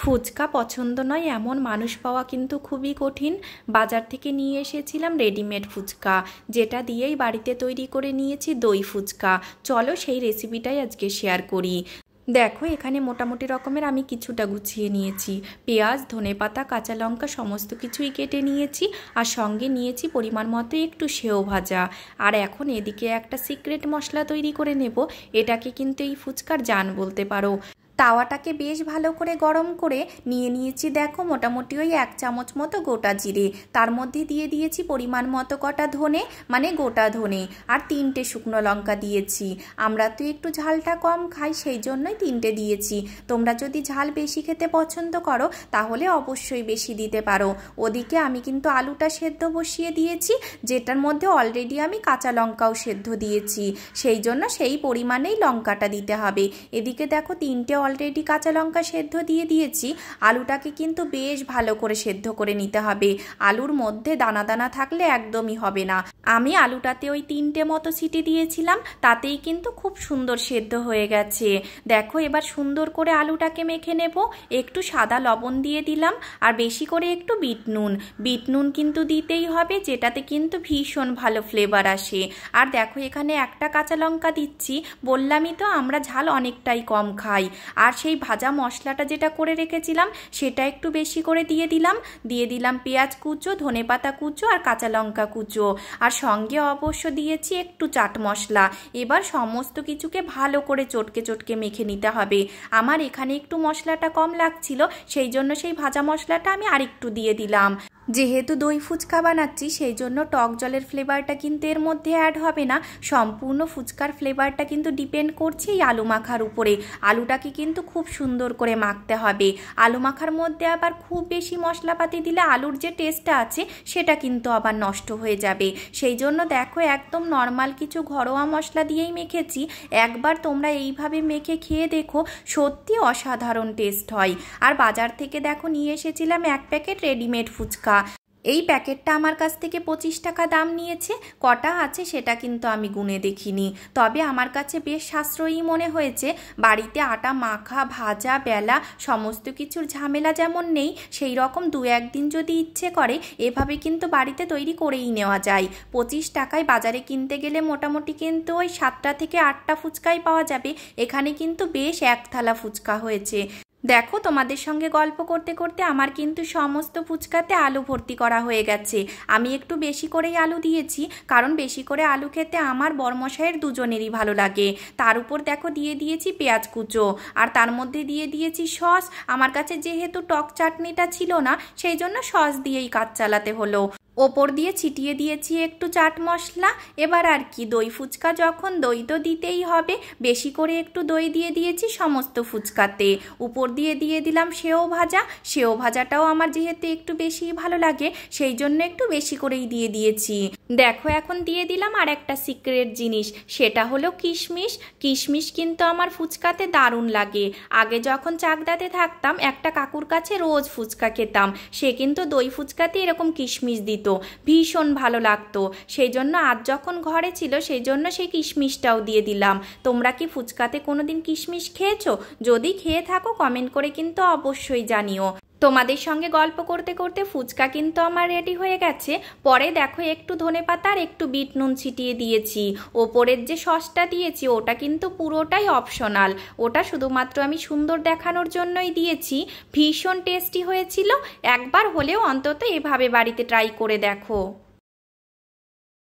ফুচকা পছন্দ নয় এমন মানুষ পাওয়া কিন্তু খুবই কঠিন। বাজার থেকে নিয়ে এসেছিলাম রেডিমেড ফুচকা, যেটা দিয়েই বাড়িতে তৈরি করে নিয়েছি দই ফুচকা। চলো সেই রেসিপিটাই আজকে শেয়ার করি। দেখো এখানে মোটামুটি রকমের আমি কিছুটা গুছিয়ে নিয়েছি। পেঁয়াজ, ধনেপাতা, কাঁচা লঙ্কা সমস্ত কিছুই কেটে নিয়েছি, আর সঙ্গে নিয়েছি পরিমাণ মতো একটু সেও ভাজা। আর এখন এদিকে একটা সিক্রেট মশলা তৈরি করে নেব, এটাকে কিন্তু এই ফুচকার জান বলতে পারো। তাওয়াটাকে বেশ ভালো করে গরম করে নিয়েছি। দেখো মোটামুটি ওই 1 চামচ মতো গোটা জিরে, তার মধ্যে দিয়ে দিয়েছি পরিমাণ মতো কটা ধনে, মানে গোটা ধনে, আর 3টে শুকনো লঙ্কা দিয়েছি। আমরা তো একটু ঝালটা কম খাই, সেই জন্যই 3টে দিয়েছি। তোমরা যদি ঝাল বেশি খেতে পছন্দ করো তাহলে অবশ্যই বেশি দিতে পারো। ওদিকে আমি কিন্তু আলুটা সেদ্ধ বসিয়ে দিয়েছি, যেটার মধ্যে অলরেডি আমি কাঁচা লঙ্কাও সেদ্ধ দিয়েছি, সেই জন্য সেই পরিমাণেই লঙ্কাটা দিতে হবে। এদিকে দেখো 3টে অলরেডি কাঁচা লঙ্কা সেদ্ধ দিয়ে দিয়েছি। আলুটাকে কিন্তু বেশ ভালো করে সেদ্ধ করে নিতে হবে, আলুর মধ্যে দানা দানা থাকলে একদমই হবে না। আমি আলুটাতে ওই 3টে মতো সিটি দিয়েছিলাম, তাতেই কিন্তু খুব সুন্দর সেদ্ধ হয়ে গেছে। দেখো এবার সুন্দর করে আলুটাকে মেখে নেব। একটু সাদা লবণ দিয়ে দিলাম, আর বেশি করে একটু বিট নুন কিন্তু দিতেই হবে, যেটাতে কিন্তু ভীষণ ভালো ফ্লেভার আসে। আর দেখো এখানে একটা কাঁচা লঙ্কা দিচ্ছি, বললামই তো আমরা ঝাল অনেকটাই কম খাই। আর সেই ভাজা মশলাটা যেটা করে রেখেছিলাম সেটা একটু বেশি করে দিয়ে দিলাম পেঁয়াজ কুচো, ধনেপাতা কুচো, আর কাঁচা লঙ্কা কুচো, আর সঙ্গে অবশ্য দিয়েছি একটু চাট মশলা। এবার সমস্ত কিছুকে ভালো করে চটকে মেখে নিতে হবে। আমার এখানে একটু মশলাটা কম লাগছিল, সেই জন্য সেই ভাজা মশলাটা আমি আরেকটু দিয়ে দিলাম। যেহেতু দই ফুচকা বানাচ্ছি সেই জন্য টক জলের ফ্লেভারটা কিন্তু এর মধ্যে অ্যাড হবে না। সম্পূর্ণ ফুচকার ফ্লেভারটা কিন্তু ডিপেন্ড করছে এই আলু মাখার উপরে। আলুটাকে কিন্তু খুব সুন্দর করে মাখতে হবে। আলু মাখার মধ্যে আবার খুব বেশি মশলাপাতি দিলে আলুর যে টেস্টটা আছে সেটা কিন্তু আবার নষ্ট হয়ে যাবে। সেই জন্য দেখো একদম নর্মাল কিছু ঘরোয়া মশলা দিয়েই মেখেছি। একবার তোমরা এইভাবে মেখে খেয়ে দেখো, সত্যি অসাধারণ টেস্ট হয়। আর বাজার থেকে দেখো নিয়ে এসেছিলাম 1 প্যাকেট রেডিমেড ফুচকা। এই প্যাকেটটা আমার কাছ থেকে 25 টাকা দাম নিয়েছে। কটা আছে সেটা কিন্তু আমি গুনে দেখিনি, তবে আমার কাছে বেশ সাশ্রয়ী মনে হয়েছে। বাড়িতে আটা মাখা, ভাজা, বেলা সমস্ত কিছুর ঝামেলা যেমন নেই, সেই রকম 2-1 দিন যদি ইচ্ছে করে এভাবে কিন্তু বাড়িতে তৈরি করেই নেওয়া যায়। 25 টাকায় বাজারে কিনতে গেলে মোটামুটি কিন্তু ওই 7টা থেকে 8টা ফুচকাই পাওয়া যাবে। এখানে কিন্তু বেশ 1 থালা ফুচকা হয়েছে। দেখো তোমাদের সঙ্গে গল্প করতে করতে আমার কিন্তু সমস্ত ফুচকাতে আলু ভর্তি করা হয়ে গেছে। আমি একটু বেশি করেই আলু দিয়েছি, কারণ বেশি করে আলু খেতে আমার বরমশাইয়ের দুজনেরই ভালো লাগে। তার উপর দেখো দিয়ে দিয়েছি পেঁয়াজ কুচো, আর তার মধ্যে দিয়ে দিয়েছি সস। আমার কাছে যেহেতু টক চাটনিটা ছিল না, সেই জন্য সস দিয়েই কাজ চালাতে হলো। ওপর দিয়ে ছিটিয়ে দিয়েছি একটু চাট মশলা। এবার আর কি, দই ফুচকা যখন দই তো দিতেই হবে, বেশি করে একটু দই দিয়ে দিয়েছি সমস্ত ফুচকাতে। উপর দিয়ে দিলাম সেও ভাজাটাও আমার যেহেতু একটু বেশি ভালো লাগে, সেই জন্য একটু বেশি করেই দিয়ে দিয়েছি। দেখো এখন দিয়ে দিলাম আর একটা সিক্রেট জিনিস, সেটা হলো কিশমিশ কিন্তু আমার ফুচকাতে দারুণ লাগে। আগে যখন চাকদাতে থাকতাম একটা কাকুর কাছে রোজ ফুচকা খেতাম, সে কিন্তু দই ফুচকাতে এরকম কিশমিশ দিত, ভীষণ ভালো লাগতো। সেই জন্য আজ যখন ঘরে ছিল সেই জন্য সেই কিশমিশটাও দিয়ে দিলাম। তোমরা কি ফুচকাতে কোনোদিন কিশমিশ খেয়েছো? যদি খেয়ে থাকো কমেন্ট করে কিন্তু অবশ্যই জানিও। তোমাদের সঙ্গে গল্প করতে করতে ফুচকা কিন্তু আমার রেডি হয়ে গেছে। পরে দেখো একটু ধনেপাতা আর একটু বিট নুন ছিটিয়ে দিয়েছি। ওপরের যে সসটা দিয়েছি ওটা কিন্তু পুরোটাই অপশনাল, ওটা শুধুমাত্র আমি সুন্দর দেখানোর জন্যই দিয়েছি। ভীষণ টেস্টি হয়েছিল। একবার হলেও অন্তত এভাবে বাড়িতে ট্রাই করে দেখো।